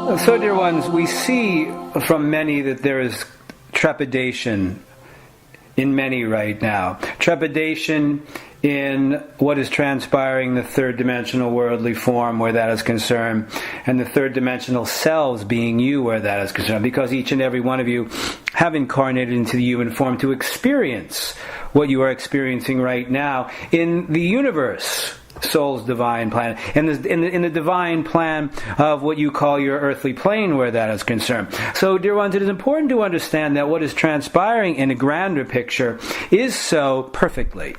So, dear ones, we see from many that there is trepidation in many right now. Trepidation in what is transpiring in the third dimensional worldly form where that is concerned, and the third dimensional selves being you where that is concerned, because each and every one of you have incarnated into the human form to experience what you are experiencing right now in the universe. Soul's divine plan, in the divine plan of what you call your earthly plane where that is concerned. So, dear ones, it is important to understand that what is transpiring in a grander picture is so perfectly.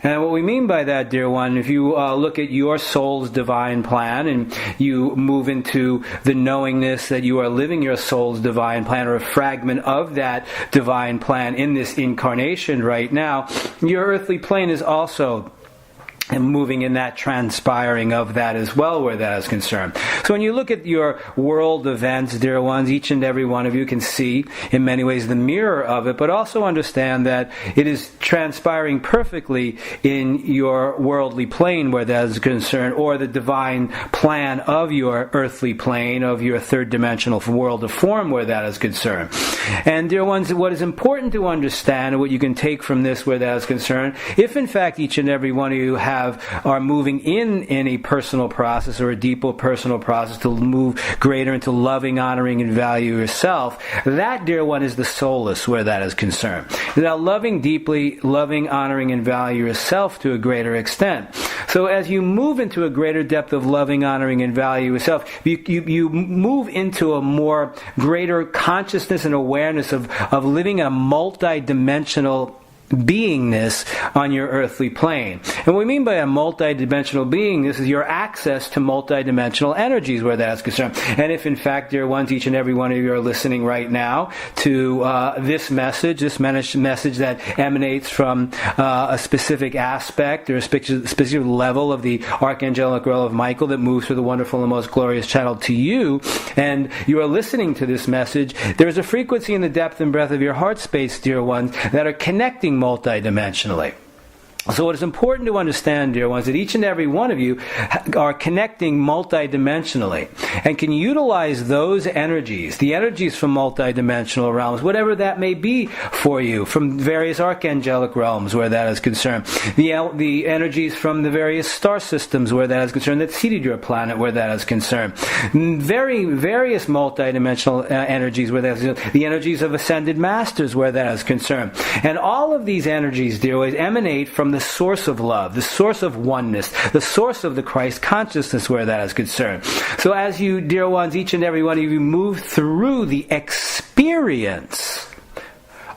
And what we mean by that, dear one, if you look at your soul's divine plan and you move into the knowingness that you are living your soul's divine plan, or a fragment of that divine plan in this incarnation right now, your earthly plane is also and moving in that transpiring of that as well where that is concerned. So when you look at your world events, dear ones, each and every one of you can see in many ways the mirror of it, but also understand that it is transpiring perfectly in your worldly plane where that is concerned, or the divine plan of your earthly plane, of your third dimensional world of form where that is concerned. And dear ones, what is important to understand, and what you can take from this where that is concerned, if in fact each and every one of you are moving in a personal process or a deeper personal process to move greater into loving, honoring, and value yourself, that, dear one, is the soulless where that is concerned. Now, loving deeply, loving, honoring, and value yourself to a greater extent. So as you move into a greater depth of loving, honoring, and value yourself, you move into a more greater consciousness and awareness of living a multi-dimensional beingness on your earthly plane. And what we mean by a multidimensional being, this is your access to multidimensional energies where that's concerned. And if in fact, dear ones, each and every one of you are listening right now to this message that emanates from a specific aspect or a specific level of the Archangelic realm of Michael that moves through the wonderful and most glorious channel to you, and you are listening to this message, there is a frequency in the depth and breadth of your heart space, dear ones, that are connecting multidimensionally. So what is important to understand, dear ones, that each and every one of you are connecting multidimensionally and can utilize those energies, the energies from multidimensional realms, whatever that may be for you, from various archangelic realms where that is concerned, the energies from the various star systems where that is concerned, that seeded your planet where that is concerned, various multidimensional energies where that is concerned, the energies of ascended masters where that is concerned. And all of these energies, dear ones, emanate from the source of love, the source of oneness, the source of the Christ consciousness where that is concerned. So as you, dear ones, each and every one of you move through the experience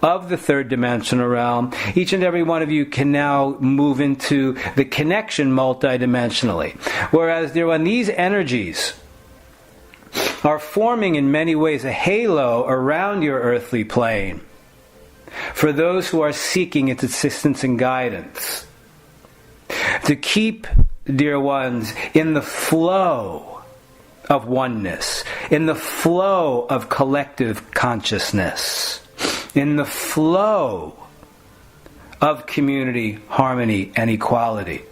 of the third dimensional realm, each and every one of you can now move into the connection multidimensionally. Whereas, dear one, these energies are forming in many ways a halo around your earthly plane for those who are seeking its assistance and guidance, to keep, dear ones, in the flow of oneness, in the flow of collective consciousness, in the flow of community, harmony, and equality.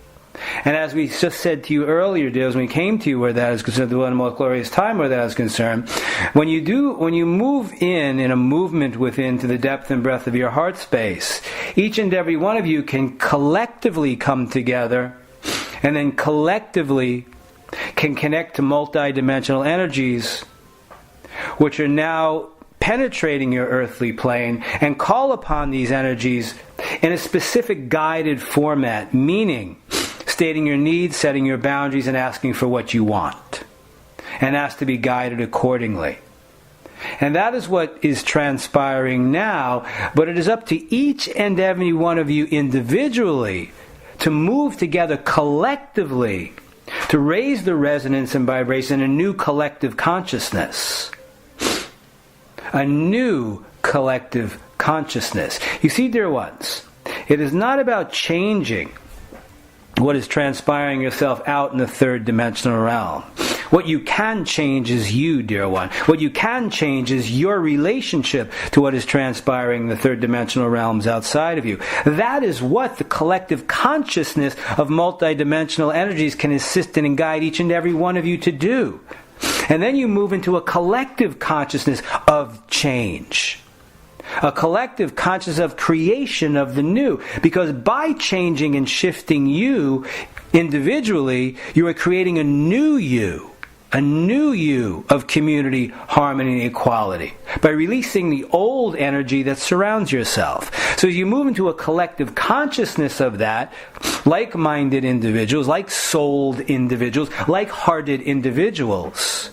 And as we just said to you earlier, dear, when we came to you where that is concerned, the one of the most glorious time where that is concerned, when you move in a movement within to the depth and breadth of your heart space, each and every one of you can collectively come together and then collectively can connect to multidimensional energies which are now penetrating your earthly plane, and call upon these energies in a specific guided format, meaning stating your needs, setting your boundaries, and asking for what you want, and ask to be guided accordingly. And that is what is transpiring now, but it is up to each and every one of you individually to move together collectively to raise the resonance and vibration in a new collective consciousness. A new collective consciousness. You see, dear ones, it is not about changing what is transpiring yourself out in the third dimensional realm. What you can change is you, dear one. What you can change is your relationship to what is transpiring in the third dimensional realms outside of you. That is what the collective consciousness of multidimensional energies can assist in and guide each and every one of you to do. And then you move into a collective consciousness of change. A collective consciousness of creation of the new. Because by changing and shifting you individually, you are creating a new you of community, harmony, and equality, by releasing the old energy that surrounds yourself. So as you move into a collective consciousness of that, like-minded individuals, like-souled individuals, like-hearted individuals,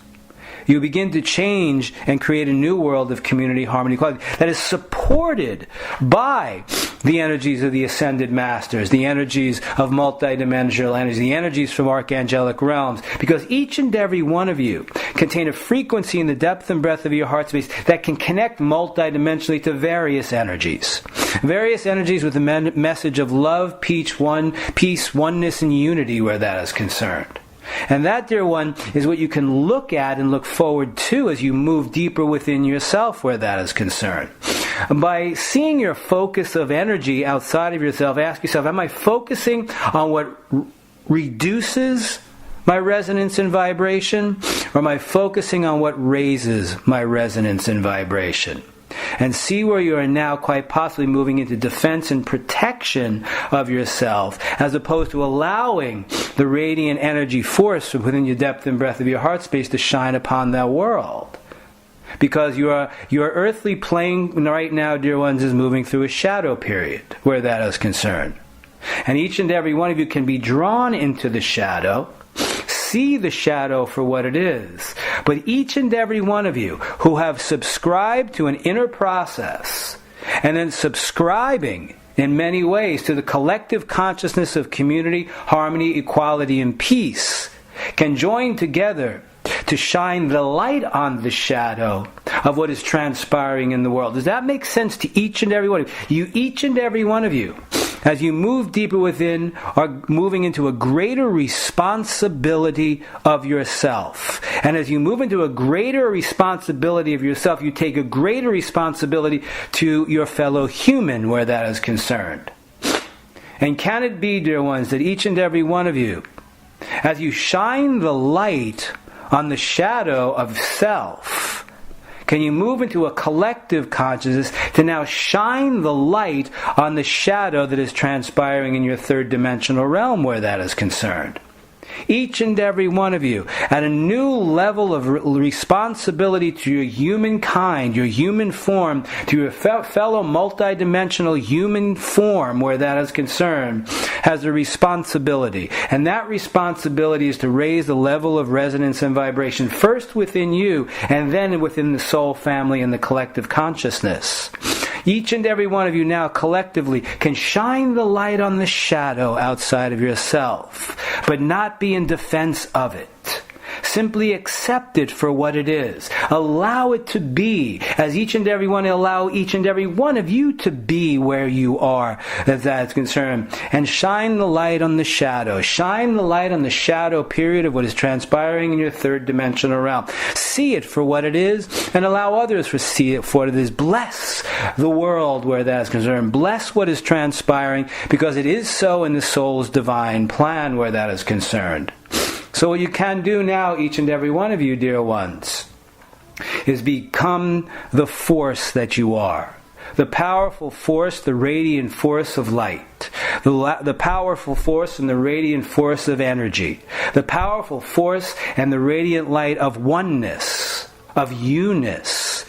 you begin to change and create a new world of community, harmony, equality that is supported by the energies of the ascended masters, the energies of multidimensional energies, the energies from archangelic realms, because each and every one of you contain a frequency in the depth and breadth of your heart space that can connect multidimensionally to various energies. Various energies with the message of love, peace, oneness, and unity where that is concerned. And that, dear one, is what you can look at and look forward to as you move deeper within yourself where that is concerned. By seeing your focus of energy outside of yourself, ask yourself, am I focusing on what reduces my resonance and vibration? Or am I focusing on what raises my resonance and vibration? And see where you are now quite possibly moving into defense and protection of yourself, as opposed to allowing the radiant energy force from within your depth and breadth of your heart space to shine upon that world. Because your earthly plane right now, dear ones, is moving through a shadow period where that is concerned. And each and every one of you can be drawn into the shadow, see the shadow for what it is. But each and every one of you who have subscribed to an inner process, and then subscribing in many ways to the collective consciousness of community, harmony, equality, and peace, can join together to shine the light on the shadow of what is transpiring in the world. Does that make sense to each and every one of you? Each and every one of you, as you move deeper within, are moving into a greater responsibility of yourself. And as you move into a greater responsibility of yourself, you take a greater responsibility to your fellow human where that is concerned. And can it be, dear ones, that each and every one of you, as you shine the light on the shadow of self, can you move into a collective consciousness to now shine the light on the shadow that is transpiring in your third dimensional realm where that is concerned? Each and every one of you at a new level of responsibility to your humankind, your human form, to your fellow multidimensional human form where that is concerned, has a responsibility. And that responsibility is to raise the level of resonance and vibration first within you and then within the soul family and the collective consciousness. Each and every one of you now collectively can shine the light on the shadow outside of yourself, but not be in defense of it. Simply accept it for what it is. Allow it to be, as each and every one, allow each and every one of you to be where you are, as that's concerned. And shine the light on the shadow. Shine the light on the shadow period of what is transpiring in your third dimensional realm. See it for what it is, and allow others to see it for what it is. Bless the world where that is concerned. Bless what is transpiring, because it is so in the soul's divine plan where that is concerned. So what you can do now, each and every one of you, dear ones, is become the force that you are. The powerful force, the radiant force of light. The powerful force and the radiant force of energy. The powerful force and the radiant light of oneness, of uness,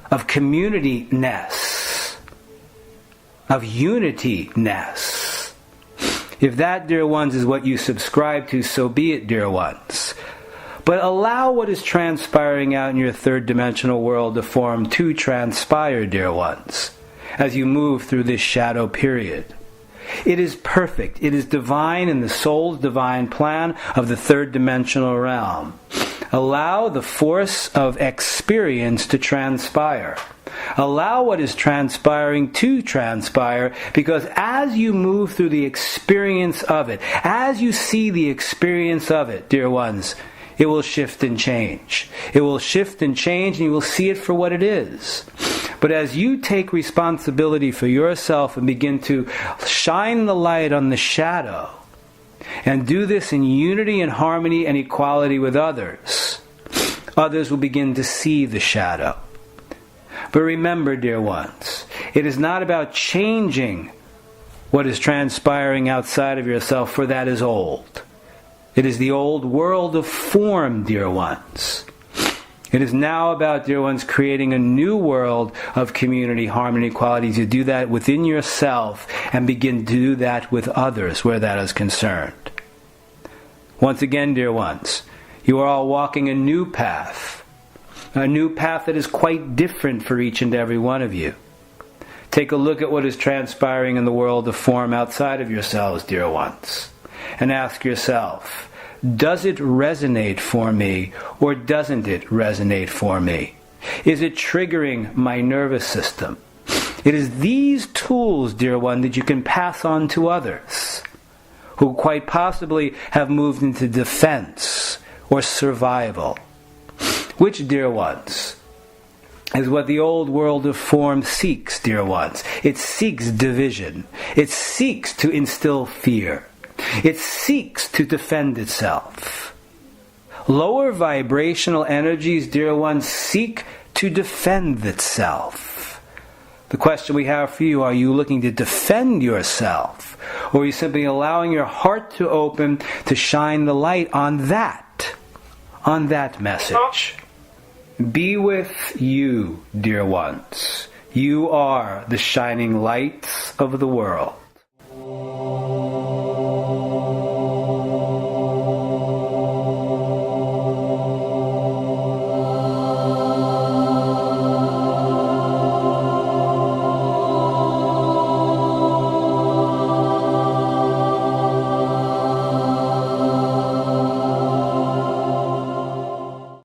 of community-ness, of unity-ness. If that, dear ones, is what you subscribe to, so be it, dear ones. But allow what is transpiring out in your third dimensional world to form to transpire, dear ones, as you move through this shadow period. It is perfect. It is divine in the soul's divine plan of the third dimensional realm. Allow the force of experience to transpire. Allow what is transpiring to transpire, because as you move through the experience of it, as you see the experience of it, dear ones, it will shift and change. It will shift and change, and you will see it for what it is. But as you take responsibility for yourself and begin to shine the light on the shadow, and do this in unity and harmony and equality with others, Others will begin to see the shadow. But remember, dear ones, it is not about changing what is transpiring outside of yourself, for that is old. It is the old world of form, dear ones. It is now about, dear ones, creating a new world of community, harmony, equality. To do that within yourself and begin to do that with others where that is concerned. Once again, dear ones, you are all walking a new path that is quite different for each and every one of you. Take a look at what is transpiring in the world of form outside of yourselves, dear ones, and ask yourself, does it resonate for me or doesn't it resonate for me? Is it triggering my nervous system? It is these tools, dear one, that you can pass on to others who quite possibly have moved into defense or survival. Which, dear ones, is what the old world of form seeks, dear ones. It seeks division. It seeks to instill fear. It seeks to defend itself. Lower vibrational energies, dear ones, seek to defend itself. The question we have for you, are you looking to defend yourself? Or are you simply allowing your heart to open to shine the light on that message? Be with you, dear ones. You are the shining lights of the world.